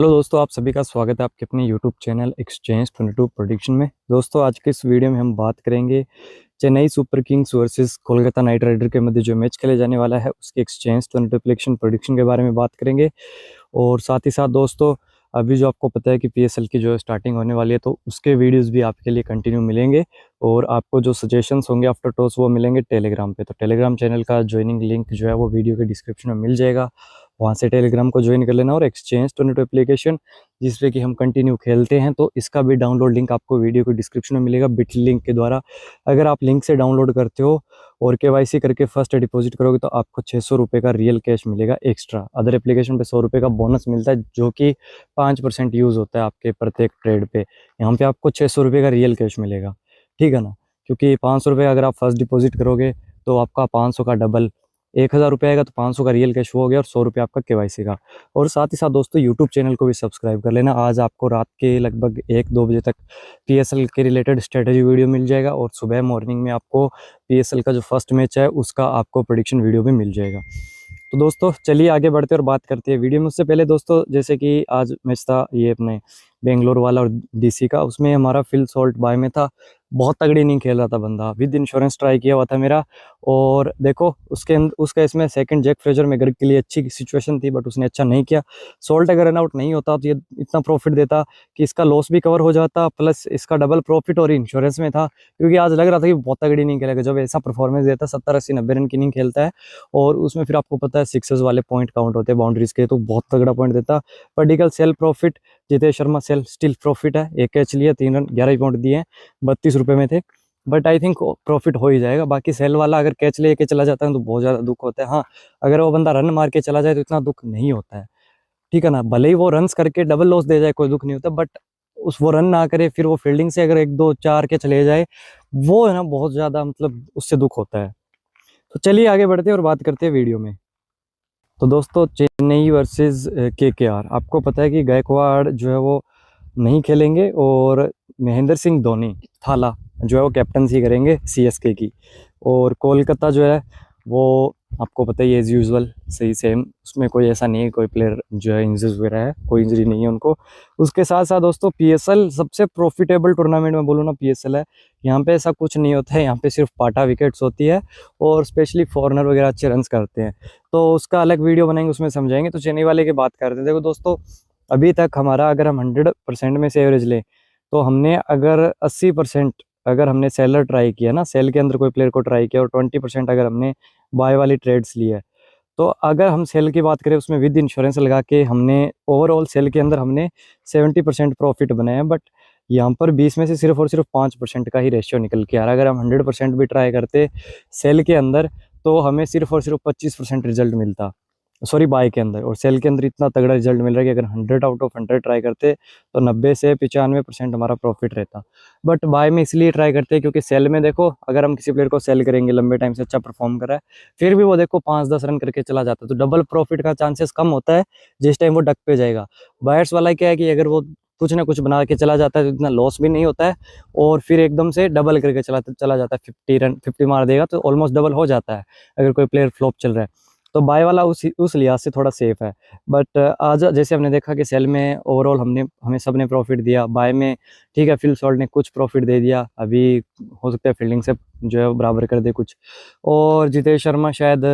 Hello दोस्तों, आप सभी का स्वागत है आपके अपने यूट्यूब चैनल एक्सचेंज 22 प्रेडिक्शन में। दोस्तों, आज के इस वीडियो में हम बात करेंगे Chennai Super Kings versus Kolkata Knight Rider के मध्य जो मैच खेले जाने वाला है उसके एक्सचेंज 22 प्रेडिक्शन के बारे में बात करेंगे। और साथ ही साथ दोस्तों, अभी जो आपको पता है कि पीएसएल की जो स्टार्टिंग होने वाली है तो उसके वीडियोस भी आपके लिए कंटिन्यू मिलेंगे। और आपको जो सजेशंस होंगे आफ्टर टॉस वो मिलेंगे टेलीग्राम पे। तो टेलीग्राम चैनल का ज्वाइनिंग लिंक जो है वो वीडियो के डिस्क्रिप्शन में मिल जाएगा, वहाँ से टेलीग्राम को ज्वाइन कर लेना। और एक्सचेंज 22 एप्लीकेशन जिसपे कि हम कंटिन्यू खेलते हैं तो इसका भी डाउनलोड लिंक आपको वीडियो के डिस्क्रिप्शन में मिलेगा बिट लिंक के द्वारा। अगर आप लिंक से डाउनलोड करते हो और केवाईसी करके फर्स्ट डिपॉजिट करोगे तो आपको 600 रुपये का रियल कैश मिलेगा एक्स्ट्रा। अदर एप्लीकेशन पे 100 रुपये का बोनस मिलता है जो कि 5% यूज़ होता है आपके प्रत्येक ट्रेड पे। यहाँ पे आपको 600 रुपये का रियल कैश मिलेगा, ठीक है ना। क्योंकि 500 रुपये अगर आप फर्स्ट डिपॉजिट करोगे तो आपका 500 का डबल 1000 रुपये आएगा, तो 500 का रियल कैश हो गया और 100 रुपये आपका केवाईसी का। और साथ ही साथ दोस्तों, यूट्यूब चैनल को भी सब्सक्राइब कर लेना। आज आपको रात के लगभग 1-2 बजे तक पीएसएल के रिलेटेड स्ट्रेटेजी वीडियो मिल जाएगा और सुबह मॉर्निंग में आपको पीएसएल का जो फर्स्ट मैच है उसका आपको प्रेडिक्शन वीडियो भी मिल जाएगा। तो दोस्तों चलिए आगे बढ़ते और बात करते हैं वीडियो में। उससे पहले दोस्तों, जैसे कि आज मैच था ये अपने बेंगलोर वाला और डीसी का, उसमें हमारा फिल सॉल्ट बाय में था। बहुत तगड़ी नहीं खेल रहा था बंदा, विद इंश्योरेंस ट्राई किया हुआ था मेरा। और देखो उसका इसमें सेकंड जैक फ्रेजर मेगर के लिए अच्छी सिचुएशन थी बट उसने अच्छा नहीं किया। सॉल्ट अगर रन आउट नहीं होता तो ये इतना प्रॉफिट देता कि इसका लॉस भी कवर हो जाता, प्लस इसका डबल प्रॉफिट और इंश्योरेंस में था। क्योंकि आज लग रहा था कि बहुत तगड़ी नहीं खेलेगा। जब ऐसा परफॉर्मेंस देता 70-80-90 रन की नहीं खेलता है और उसमें फिर आपको पता है सिक्सेस वाले पॉइंट काउंट होते हैं बाउंड्रीज के, तो बहुत तगड़ा पॉइंट देता। पर्टिकल sell profit, Jitesh Sharma sell still profit है, एक कैच लिया 3 रन 11 पॉइंट दिए हैं, 32 रुपये में थे। बट आई थिंक प्रॉफिट हो ही जाएगा। बाकी सेल वाला अगर कैच लेके चला जाता है तो बहुत ज़्यादा दुख होता है। हाँ, अगर वो बंदा रन मार के चला जाए तो इतना दुख नहीं होता है, ठीक है ना। भले ही वो रन्स करके डबल लॉस दे जाए कोई दुख नहीं होता, बट वो रन ना करे फिर वो फील्डिंग से अगर 1-2-4 के चले जाए वो है ना बहुत ज़्यादा, मतलब उससे दुख होता है। तो चलिए आगे बढ़ते हैं और बात करते हैं वीडियो में। तो दोस्तों, चेन्नई वर्सेस केकेआर, आपको पता है कि गायकवाड़ जो है वो नहीं खेलेंगे और महेंद्र सिंह धोनी थाला जो है वो कैप्टनसी करेंगे सीएसके की। और कोलकाता जो है वो आपको पता ही है एज यूजुअल सही सेम, उसमें कोई ऐसा नहीं है कोई प्लेयर जो है इंजरी वगैरह है, कोई इंजरी नहीं है उनको। उसके साथ साथ दोस्तों, पीएसएल सबसे प्रॉफिटेबल टूर्नामेंट में बोलूँ ना पीएसएल है। यहाँ पे ऐसा कुछ नहीं होता है, यहाँ पे सिर्फ पाटा विकेट्स होती है और स्पेशली फॉरनर वगैरह अच्छे रन्स करते हैं। तो उसका अलग वीडियो बनाएंगे, उसमें समझाएंगे। तो चेन्नई वाले की बात करते हैं। देखो दोस्तों, अभी तक हमारा अगर हम 100% में से एवरेज लें तो हमने अगर 80% अगर हमने सेलर ट्राई किया ना, सेल के अंदर कोई प्लेयर को ट्राई किया और 20% अगर हमने बाय वाली ट्रेड्स ली है, तो अगर हम सेल की बात करें उसमें विद इंश्योरेंस लगा के हमने ओवरऑल सेल के अंदर हमने 70% प्रॉफिट बनाया है। बट यहाँ पर 20 में से सिर्फ और सिर्फ 5% का ही रेशियो निकल के आ रहा है। अगर हम 100% भी ट्राई करते सेल के अंदर तो हमें सिर्फ और सिर्फ 25% रिजल्ट मिलता, सॉरी बाय के अंदर। और सेल के अंदर इतना तगड़ा रिजल्ट मिल रहा है कि अगर 100 आउट ऑफ 100 ट्राई करते तो 90 से 95% हमारा प्रॉफिट रहता। बट बाय में इसलिए ट्राई करते हैं क्योंकि सेल में देखो, अगर हम किसी प्लेयर को सेल करेंगे लंबे टाइम से अच्छा परफॉर्म कर रहा है फिर भी वो देखो 5-10 रन करके चला जाता है तो डबल प्रॉफिट का चांसेस कम होता है जिस टाइम वो डक पे जाएगा। बायर्स वाला क्या है कि अगर वो कुछ ना कुछ बना के चला जाता है तो इतना लॉस भी नहीं होता है और फिर एकदम से डबल करके चला जाता है। 50 मार देगा तो ऑलमोस्ट डबल हो जाता है अगर कोई प्लेयर फ्लॉप चल रहा है। तो बाय वाला उस लिहाज से थोड़ा सेफ है। बट आज जैसे हमने देखा कि सेल में ओवरऑल हमें सब ने प्रॉफिट दिया, बाय में ठीक है फिल सॉल्ट ने कुछ प्रॉफिट दे दिया, अभी हो सकता है फील्डिंग से जो है बराबर कर दे कुछ, और जितेश शर्मा शायद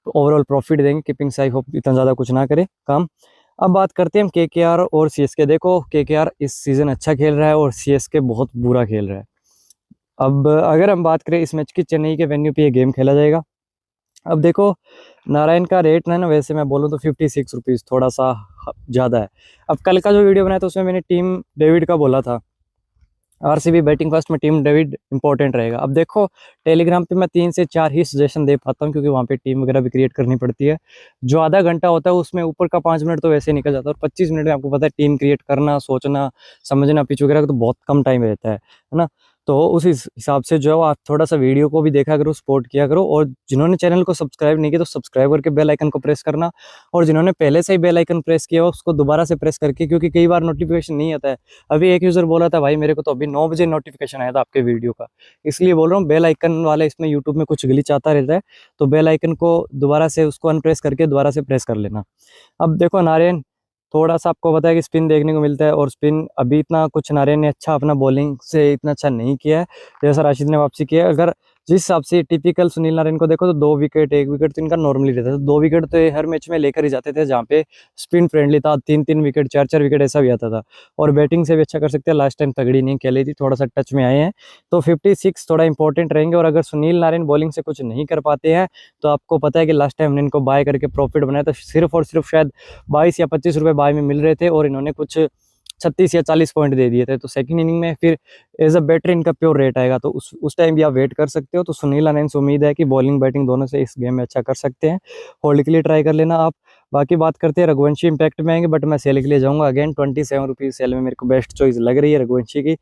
ओवरऑल प्रॉफिट देंगे। कीपिंग से आई होप इतना ज़्यादा कुछ ना करे काम। अब बात करते हैं हम केकेआर और सीएसके। देखो केकेआर इस सीज़न अच्छा खेल रहा है और सीएसके बहुत बुरा खेल रहा है। अब अगर हम बात करें इस मैच की, चेन्नई के वेन्यू पे ये गेम खेला जाएगा। अब देखो, नारायण का रेट ना वैसे मैं बोलूँ तो 56 रुपीज़ थोड़ा सा ज़्यादा है। अब कल का जो वीडियो बनाया था उसमें मैंने टीम डेविड का बोला था, आरसीबी बैटिंग फर्स्ट में टीम डेविड इंपॉर्टेंट रहेगा। अब देखो टेलीग्राम पे मैं 3 से 4 ही सजेशन दे पाता हूँ क्योंकि वहाँ पे टीम वगैरह भी क्रिएट करनी पड़ती है। जो आधा घंटा होता है उसमें ऊपर का 5 मिनट तो वैसे निकल जाता है और 25 मिनट में आपको पता है टीम क्रिएट करना, सोचना, समझना पिच वगैरह का तो बहुत कम टाइम रहता है ना। तो उस हिसाब से जो है आप थोड़ा सा वीडियो को भी देखा करो, सपोर्ट किया करो। और जिन्होंने चैनल को सब्सक्राइब नहीं किया तो सब्सक्राइब करके बेल आइकन को प्रेस करना, और जिन्होंने पहले से ही बेल आइकन प्रेस किया हो उसको दोबारा से प्रेस करके, क्योंकि कई बार नोटिफिकेशन नहीं आता है। अभी एक यूज़र बोला था भाई मेरे को तो अभी 9 बजे नोटिफिकेशन आया था आपके वीडियो का, इसलिए बोल रहा हूँ बेल आइकन वाला इसमें यूट्यूब में कुछ ग्लिच आता रहता है तो बेल आइकन को दोबारा से उसको अनप्रेस करके दोबारा से प्रेस कर लेना। अब देखो नारायण थोड़ा सा आपको पता है कि स्पिन देखने को मिलता है, और स्पिन अभी इतना कुछ नारियन ने अच्छा अपना बॉलिंग से इतना अच्छा नहीं किया है जैसा राशिद ने वापसी किया है। अगर जिस हिसाब से टिपिकल सुनील नारायण को देखो तो 2 विकेट 1 विकेट तो इनका नॉर्मली रहता है, तो 2 विकेट तो ये हर मैच में लेकर ही जाते थे, जहाँ पे स्पिन फ्रेंडली था 3-3 विकेट 4-4 विकेट ऐसा भी आता था। और बैटिंग से भी अच्छा कर सकते हैं, लास्ट टाइम तगड़ी नहीं खेली थी, थोड़ा सा टच में आए हैं, तो 56 थोड़ा इंपॉर्टेंट रहेंगे। और अगर सुनील नारायण बॉलिंग से कुछ नहीं कर पाते हैं तो आपको पता है कि लास्ट टाइम हमने इनको बाय करके प्रॉफिट बनाया था, सिर्फ और सिर्फ शायद 22 या 25 रुपये बाय में मिल रहे थे, और इन्होंने कुछ 36 या 40 पॉइंट दे दिए थे। तो सेकंड इनिंग में फिर एज अ बैटर इनका प्योर रेट आएगा, तो उस टाइम भी आप वेट कर सकते हो। तो सुनील नारायण से उम्मीद है कि बॉलिंग बैटिंग दोनों से इस गेम में अच्छा कर सकते हैं, होल्ड के लिए ट्राई कर लेना आप। बाकी बात करते हैं रघुवंशी इम्पैक्ट में आएंगे, बट मैं सेल के लिए जाऊंगा अगेन 27 रुपीज़ सेल में मेरे को बेस्ट चॉइस लग रही है रघुवंशी की,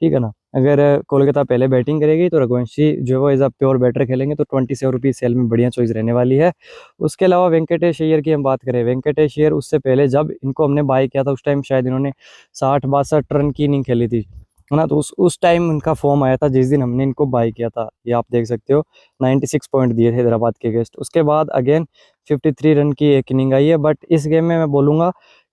ठीक है ना। अगर कोलकाता पहले बैटिंग करेगी तो रघुवंशी जो है वो एज अ प्योर बैटर खेलेंगे, तो 27 रुपीज़ सेल में बढ़िया चॉइस रहने वाली है। उसके अलावा वेंकटेश अय्यर की हम बात करें, वेंकटेश अय्यर उससे पहले जब इनको हमने बाय किया था उस टाइम शायद इन्होंने 60-62 रन की इनिंग खेली थी, है ना। तो उस टाइम उनका फॉर्म आया था जिस दिन हमने इनको बाय किया था, ये आप देख सकते हो 96 पॉइंट दिए थे हैदराबाद के अगेंस्ट। उसके बाद अगेन 53 रन की एक इनिंग आई है, बट इस गेम में मैं बोलूँगा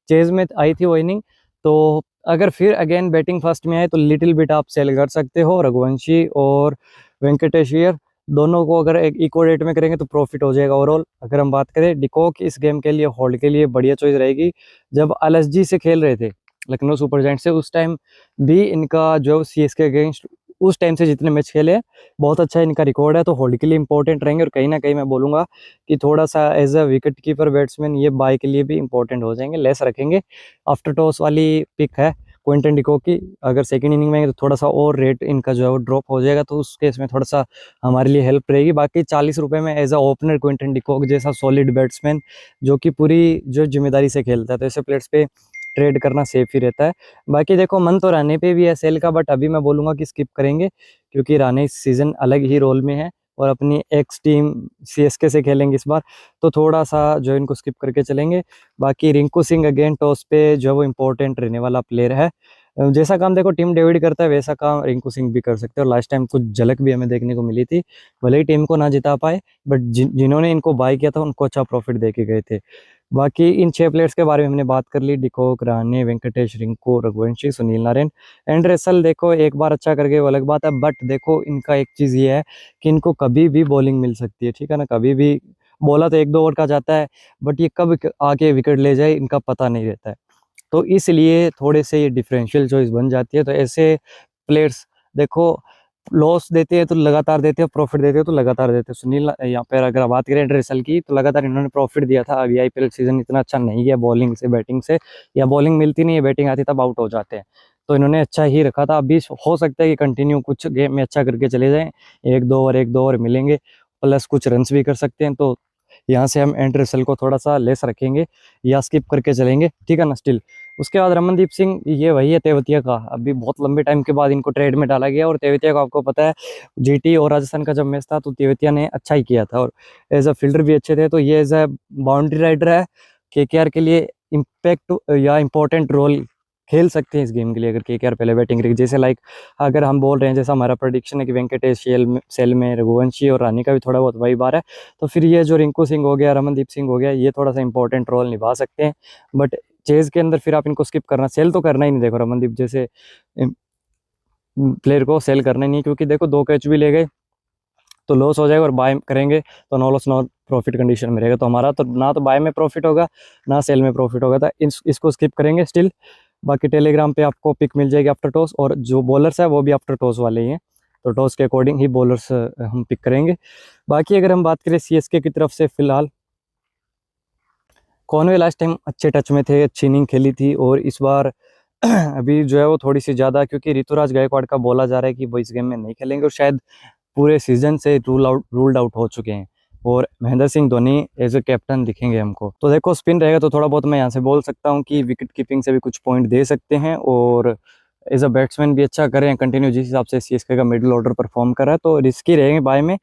चेज में आई थी वो इनिंग, तो अगर फिर अगेन बैटिंग फर्स्ट में आए तो लिटिल बिट आप सेल कर सकते हो। रघुवंशी और वेंकटेश अय्यर दोनों को अगर एक इक्वल रेट में करेंगे तो प्रॉफिट हो जाएगा ओवरऑल। अगर हम बात करें डिकॉक इस गेम के लिए होल्ड के लिए बढ़िया चॉइस रहेगी। जब एलएसजी से खेल रहे थे लखनऊ सुपर जायंट्स से, उस टाइम भी इनका जो सीएसके अगेंस्ट उस टाइम से जितने मैच खेले बहुत अच्छा इनका रिकॉर्ड है, तो होल्ड के लिए इंपॉर्टेंट रहेंगे। और कहीं ना कहीं मैं बोलूँगा कि थोड़ा सा as a wicket keeper batsman ये बाय के लिए भी इंपॉर्टेंट हो जाएंगे, लेस रखेंगे। आफ्टर टॉस वाली पिक है क्विंटन डिकॉक की, अगर सेकंड इनिंग में तो थोड़ा सा और रेट इनका जो है वो ड्रॉप हो जाएगा, तो उस केस में थोड़ा सा हमारे लिए हेल्प रहेगी। बाकी 40 रुपये में as a opener Quinton de Kock जैसा सॉलिड बैट्समैन जो कि पूरी जो जिम्मेदारी से खेलता है, तो ऐसे प्लेयर्स पे ट्रेड करना सेफ ही रहता है। बाकी देखो मन तो राणे पे भी है सेल का, बट अभी मैं बोलूँगा कि स्किप करेंगे, क्योंकि राणे इस सीज़न अलग ही रोल में है और अपनी एक्स टीम सीएसके से खेलेंगे इस बार, तो थोड़ा सा जो इनको स्किप करके चलेंगे। बाकी रिंकू सिंह अगेन टॉस पे जो है वो इम्पोर्टेंट रहने वाला प्लेयर है। जैसा काम देखो टीम डेविड करता है वैसा काम रिंकू सिंह भी कर सकते हैं, और लास्ट टाइम कुछ झलक भी हमें देखने को मिली थी, भले ही टीम को ना जिता पाए, बट जिन्होंने इनको बाय किया था उनको अच्छा प्रॉफिट दे के गए थे। बाकी इन 6 प्लेयर्स के बारे में हमने बात कर ली, de Kock, Rane, Venkatesh, Rinku, Raghuvanshi, Sunil Narayan and Russell. देखो एक बार अच्छा करके वो अलग बात है, बट देखो इनका एक चीज़ ये है कि इनको कभी भी बॉलिंग मिल सकती है, ठीक है ना। कभी भी बोला तो 1-2 ओवर का जाता है, बट ये कब आके विकेट ले जाए इनका पता नहीं रहता है, तो इसलिए थोड़े से ये डिफरेंशियल चॉइस बन जाती है। तो ऐसे प्लेयर्स देखो लॉस देते हैं तो लगातार देते हैं, प्रॉफिट देते हैं तो लगातार देते हैं। सुनील यहाँ पर अगर बात करें ड्रेसल की तो लगातार इन्होंने प्रॉफिट दिया था। अभी आईपीएल सीजन इतना अच्छा नहीं गया बॉलिंग से बैटिंग से, या बॉलिंग मिलती नहीं है बैटिंग आती तब आउट हो जाते हैं, तो इन्होंने अच्छा ही रखा था। अभी हो सकता है कि कंटिन्यू कुछ गेम में अच्छा करके चले जाएं, 1-2 ओवर मिलेंगे, प्लस कुछ रन्स भी कर सकते हैं, तो यहाँ से हम एंड रसल को थोड़ा सा लेस रखेंगे या स्किप करके चलेंगे, ठीक है ना स्टिल। उसके बाद रमनदीप सिंह, ये वही है तेवतिया का, अभी बहुत लंबे टाइम के बाद इनको ट्रेड में डाला गया, और तेवतिया को आपको पता है जीटी और राजस्थान का जब मैच था तो तेवतिया ने अच्छा ही किया था, और एज अ फील्डर भी अच्छे थे, तो ये एज अ बाउंड्री राइडर है केकेआर के लिए इम्पैक्ट या इंपॉर्टेंट रोल खेल सकते हैं इस गेम के लिए अगर केकेआर पहले बैटिंग करेगी। जैसे लाइक अगर हम बोल रहे हैं, जैसा हमारा प्रेडिक्शन है कि वेंकटेश सेल में रघुवंशी और रानी का भी थोड़ा बहुत वही बार है, तो फिर ये जो रिंकू सिंह हो गया, रमनदीप सिंह हो गया, ये थोड़ा सा इंपॉर्टेंट रोल निभा सकते हैं। बट चेज के अंदर फिर आप इनको स्किप करना, सेल तो करना ही नहीं। देखो रमनदीप जैसे प्लेयर को सेल करना ही नहीं, क्योंकि देखो 2 कैच भी ले गए तो लॉस हो जाएगा, और बाय करेंगे तो no loss no profit condition में रहेगा, तो हमारा तो ना तो बाय में प्रॉफिट होगा ना सेल में प्रॉफिट होगा, तो इसको स्किप करेंगे स्टिल। बाकी टेलीग्राम पे आपको पिक मिल जाएगी आफ्टर टॉस, और जो बॉलर्स है वो भी आफ्टर टॉस वाले ही हैं, तो टॉस के अकॉर्डिंग ही बॉलर्स हम पिक करेंगे। बाकी अगर हम बात करें सीएसके की तरफ से, फिलहाल कॉनवे लास्ट टाइम अच्छे टच में थे, अच्छी इनिंग खेली थी, और इस बार अभी जो है वो थोड़ी सी ज़्यादा, क्योंकि ऋतुराज गायकवाड़ का बोला जा रहा है कि वो इस गेम में नहीं खेलेंगे, और शायद पूरे सीजन से रूल्ड आउट हो चुके हैं, और Mahendra Singh Dhoni as a captain दिखेंगे हमको। तो देखो स्पिन रहेगा तो थोड़ा बहुत मैं यहाँ से बोल सकता हूँ कि विकेट कीपिंग से भी कुछ पॉइंट दे सकते हैं, और एज अ बैट्समैन भी अच्छा करें कंटिन्यू, जिस हिसाब से सीएसके का मिडिल ऑर्डर परफॉर्म कर रहा है, तो रिस्की रहेंगे बाय में,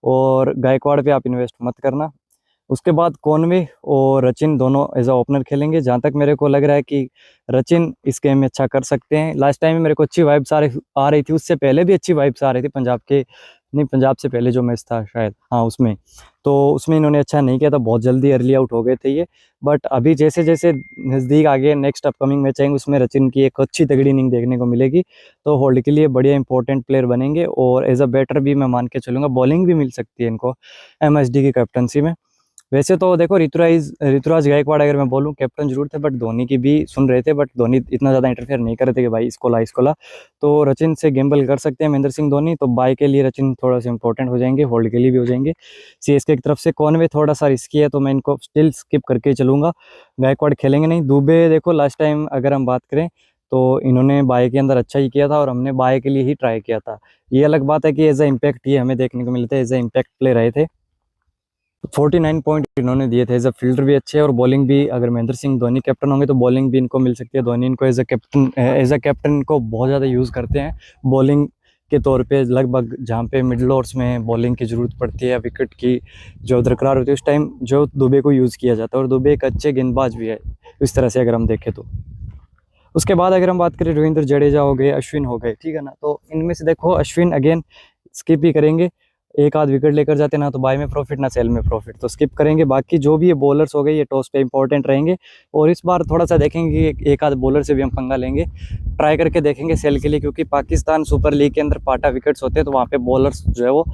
और गायकवाड़ पे आप इन्वेस्ट मत करना। उसके बाद कॉनवे और रचिन दोनों एज अ ओपनर खेलेंगे। जहाँ तक मेरे को लग रहा है कि रचिन इस गेम में अच्छा कर सकते हैं, लास्ट टाइम में मेरे को अच्छी वाइब्स आ रही थी, उससे पहले भी अच्छी वाइब्स आ रही थी पंजाब के नहीं, पंजाब से पहले जो मैच था शायद, हाँ उसमें, तो उसमें इन्होंने अच्छा नहीं किया था, बहुत जल्दी अर्ली आउट हो गए थे ये। बट अभी जैसे जैसे नज़दीक आ गए, नेक्स्ट अपकमिंग मैच आएंगे, उसमें सचिन की एक अच्छी तगड़ी इनिंग देखने को मिलेगी, तो होल्ड के लिए बढ़िया इंपॉर्टेंट प्लेयर बनेंगे। और एज अ बैटर भी मैं मान के चलूँगा, बॉलिंग भी मिल सकती है इनको MSD की कैप्टनसी में। वैसे तो देखो, ऋतुराज गायकवाड़ अगर मैं बोलूँ, कैप्टन जरूर थे, बट धोनी की भी सुन रहे थे, बट धोनी इतना ज़्यादा इंटरफेयर नहीं कर रहे थे कि भाई इसको ला। तो रचिन से गेम्बल कर सकते हैं महेंद्र सिंह धोनी, तो बाय के लिए रचिन थोड़ा सा इंपॉर्टेंट हो जाएंगे, होल्ड के लिए भी हो जाएंगे। CSK की तरफ से कॉनवे थोड़ा सा रिस्की है, तो मैं इनको स्टिल स्किप करके ही चलूँगा। गायकवाड़ खेलेंगे नहीं। दुबे देखो, लास्ट टाइम अगर हम बात करें तो इन्होंने बाय के अंदर अच्छा ही किया था, और हमने बाय के लिए ही ट्राई किया था। ये अलग बात है कि एज अ इम्पैक्ट ये हमें देखने को मिलते हैं, एज अ इम्पैक्ट प्ले रहे थे। 49 पॉइंट इन्होंने दिए थे। एज अ फील्डर भी अच्छे है, और बॉलिंग भी, अगर महेंद्र सिंह धोनी कैप्टन होंगे तो बॉलिंग भी इनको मिल सकती है। धोनी इनको एज अ कैप्टन को बहुत ज़्यादा यूज़ करते हैं बॉलिंग के तौर पे, लगभग जहाँ पे मिडल ओवर्स में बॉलिंग की ज़रूरत पड़ती है, विकेट की जो दरकरार होती है, उस टाइम जो दुबे को यूज़ किया जाता है। और दुबे एक अच्छे गेंदबाज भी है इस तरह से अगर हम देखें तो। उसके बाद अगर हम बात करें, रविंद्र जडेजा हो गए, अश्विन हो गए, ठीक है ना, तो इनमें से देखो अश्विन अगेन स्किप ही करेंगे। एक आध विकेट लेकर जाते ना तो बाय में प्रॉफिट ना सेल में प्रॉफिट, तो स्किप करेंगे। बाकी जो भी ये बॉलर्स हो गए, ये टॉस पे इंपॉर्टेंट रहेंगे। और इस बार थोड़ा सा देखेंगे कि एक आध बॉलर से भी हम पंगा लेंगे, ट्राई करके देखेंगे सेल के लिए, क्योंकि पाकिस्तान सुपर लीग के अंदर पाटा विकेट्स होते हैं, तो वहाँ पे बॉलर्स जो है वो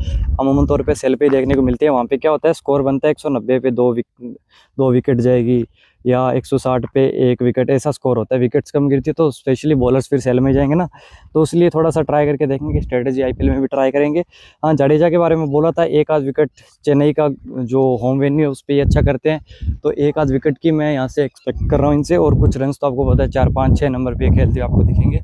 अमूमन तौर पे सेल पे ही देखने को मिलते हैं। वहाँ पे क्या होता है, स्कोर बनता है 190 पे दो विकेट जाएगी, या 160 पे एक विकेट, ऐसा स्कोर होता है। विकेट्स कम गिरती है तो स्पेशली बॉलर्स फिर सेल में जाएंगे ना, तो इसलिए थोड़ा सा ट्राई करके देखेंगे। स्ट्रेटेजी IPL में भी ट्राई करेंगे। हाँ, जडेजा के बारे में बोला था, एक आध विकेट चेन्नई का जो होम वेन्यू है उस पर ही अच्छा करते हैं, तो एक आध विकेट की मैं यहाँ से एक्सपेक्ट कर रहा हूँ इनसे। और कुछ रन्स तो आपको पता है 4 5 6 नंबर पे खेलते हुए आपको दिखेंगे,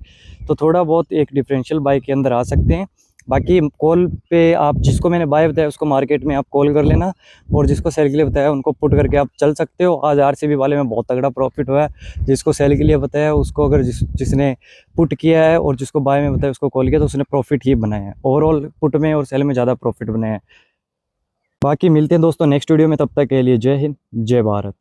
तो थोड़ा बहुत एक डिफरेंशियल बाय के अंदर आ सकते हैं। बाकी कॉल पे आप जिसको मैंने बाय बताया उसको मार्केट में आप कॉल कर लेना, और जिसको सेल के लिए बताया उनको पुट करके आप चल सकते हो। आज RCB वाले में बहुत तगड़ा प्रॉफिट हुआ है। जिसको सेल के लिए बताया उसको, अगर जिसने पुट किया है और जिसको बाय में बताया उसको कॉल किया, तो उसने प्रॉफिट ही बनाया है। ओवरऑल पुट में और सेल में ज़्यादा प्रॉफिट बनाया है। बाकी मिलते हैं दोस्तों नेक्स्ट वीडियो में, तब तक के लिए जय हिंद, जय भारत।